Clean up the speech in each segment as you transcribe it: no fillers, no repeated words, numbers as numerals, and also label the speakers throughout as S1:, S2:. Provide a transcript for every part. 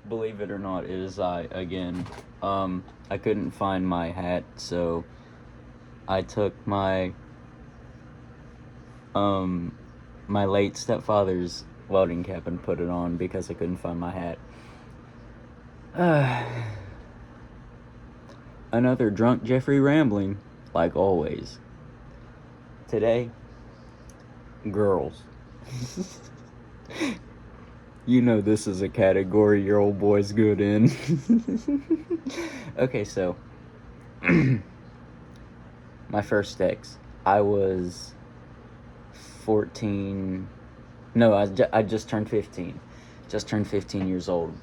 S1: believe it or not, it is I again. I couldn't find my hat, so I took um my late stepfather's welding cap and put it on because I couldn't find my hat. Another drunk Jeffrey rambling, like always. Today, girls. You know this is a category your old boy's good in. Okay, so my first ex, I was 14. No, I just turned 15. Just turned 15 years old.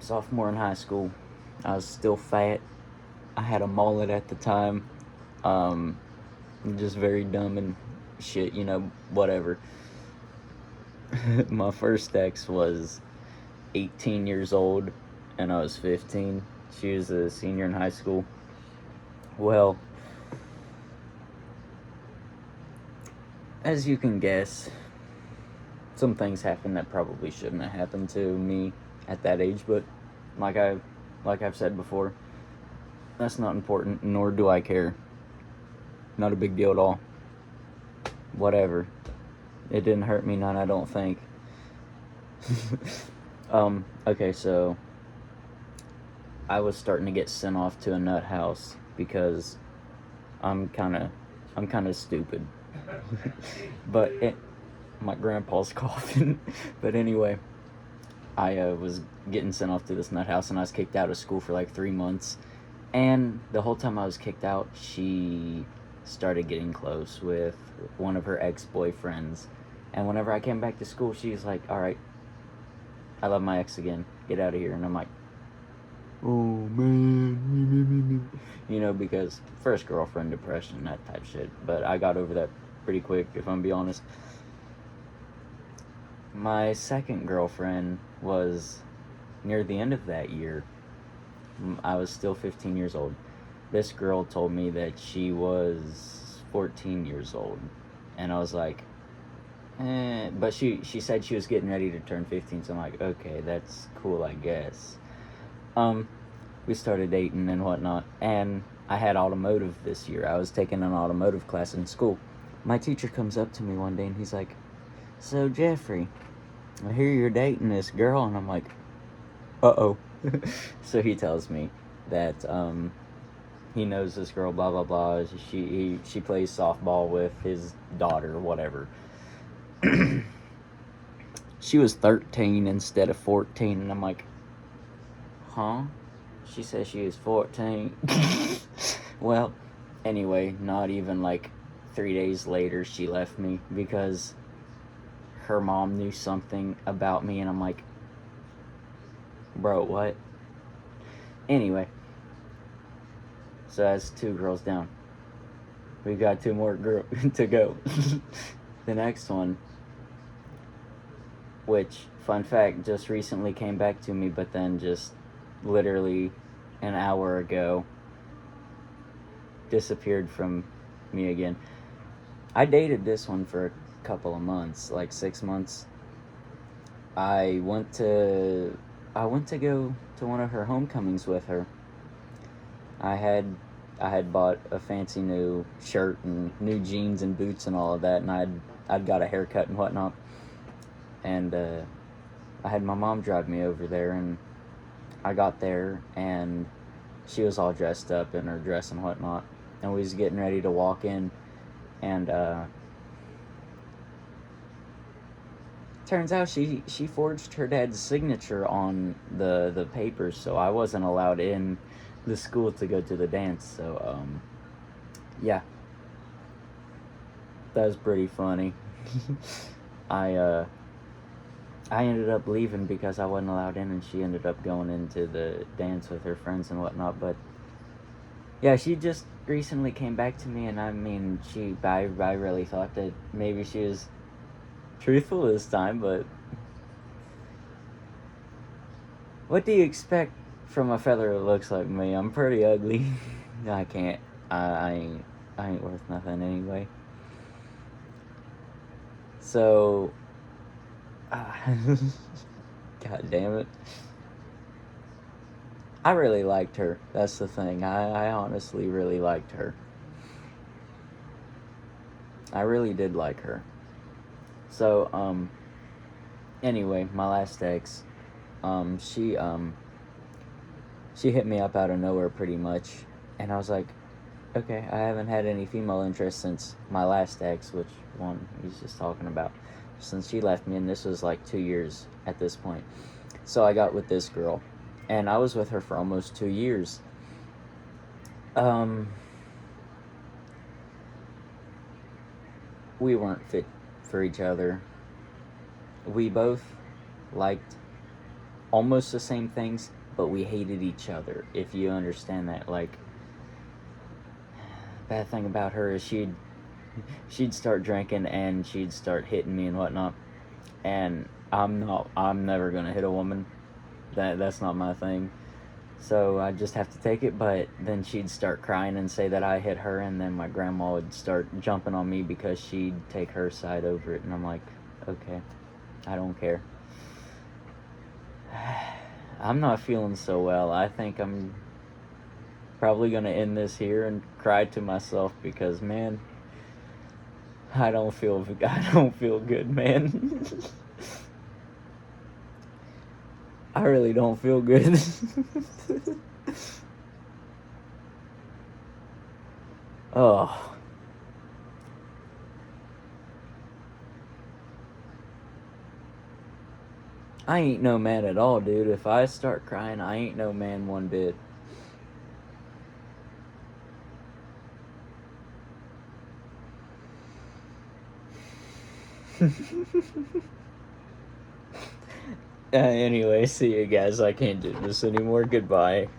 S1: Sophomore in high school. I was still fat. I had a mullet at the time. Um, just very dumb and shit, whatever. My first ex was 18 years old, and I was 15. She was a senior in high school. Well, as you can guess, some things happened that probably shouldn't have happened to me at that age, but like I've said before, that's not important, nor do I care. Not a big deal at all. Whatever. It didn't hurt me none, I don't think. Okay, so I was starting to get sent off to a nut house because I'm kind of stupid. But my grandpa's coughing. But anyway, I was getting sent off to this nut house, and I was kicked out of school for like 3 months. And the whole time I was kicked out, she started getting close with one of her ex-boyfriends. And whenever I came back to school, she was like, all right, I love my ex again. Get out of here. And I'm like, oh, man. Because first girlfriend depression, that type shit. But I got over that pretty quick, if I'm be honest. My second girlfriend was near the end of that year. I was still 15 years old. This girl told me that she was 14 years old. And I was like, but she said she was getting ready to turn 15, so I'm like, okay, that's cool, I guess. We started dating and whatnot, and I had automotive this year. I was taking an automotive class in school. My teacher comes up to me one day, and he's like, so, Jeffrey, I hear you're dating this girl, and I'm like, uh-oh. So he tells me that he knows this girl, blah, blah, blah. She plays softball with his daughter, whatever. She was 13 instead of 14, and I'm like, huh? She says she was 14. Well, anyway, not even like 3 days later, she left me because her mom knew something about me, and I'm like, bro, what? Anyway, so that's 2 girls down. We got 2 more to go. The next one, which, fun fact, just recently came back to me, but then just literally an hour ago disappeared from me again. I dated this one for a couple of months, like 6 months. I went to go to one of her homecomings with her. I had bought a fancy new shirt and new jeans and boots and all of that, and I'd got a haircut and whatnot. And I had my mom drive me over there, and I got there, and she was all dressed up in her dress and whatnot, and we was getting ready to walk in, and turns out she forged her dad's signature on the papers, so I wasn't allowed in the school to go to the dance. So yeah, that was pretty funny. I ended up leaving because I wasn't allowed in, and she ended up going into the dance with her friends and whatnot. But yeah, she just recently came back to me, and I mean, I really thought that maybe she was truthful this time, but what do you expect from a feather that looks like me? I'm pretty ugly. I can't. I ain't worth nothing anyway. So, God damn it. I really liked her. That's the thing. I honestly really liked her. I really did like her. So, anyway, my last ex, um, she, um, she hit me up out of nowhere pretty much. And I was like, okay, I haven't had any female interest since my last ex, which one he's just talking about. Since she left me, and this was like 2 years at this point. So I got with this girl, and I was with her for almost 2 years. Um, we weren't fit for each other. We both liked almost the same things, but we hated each other, if you understand that. Like, bad thing about her is she'd start drinking and she'd start hitting me and whatnot, and I'm never gonna hit a woman. That's not my thing. So I just have to take it. But then she'd start crying and say that I hit her, and then my grandma would start jumping on me because she'd take her side over it, and I'm like, okay, I don't care. I'm not feeling so well. I think I'm probably gonna end this here and cry to myself because, man, I don't feel good, man. I really don't feel good. Oh, I ain't no man at all, dude. If I start crying, I ain't no man one bit. Anyway, see you guys. I can't do this anymore. Goodbye.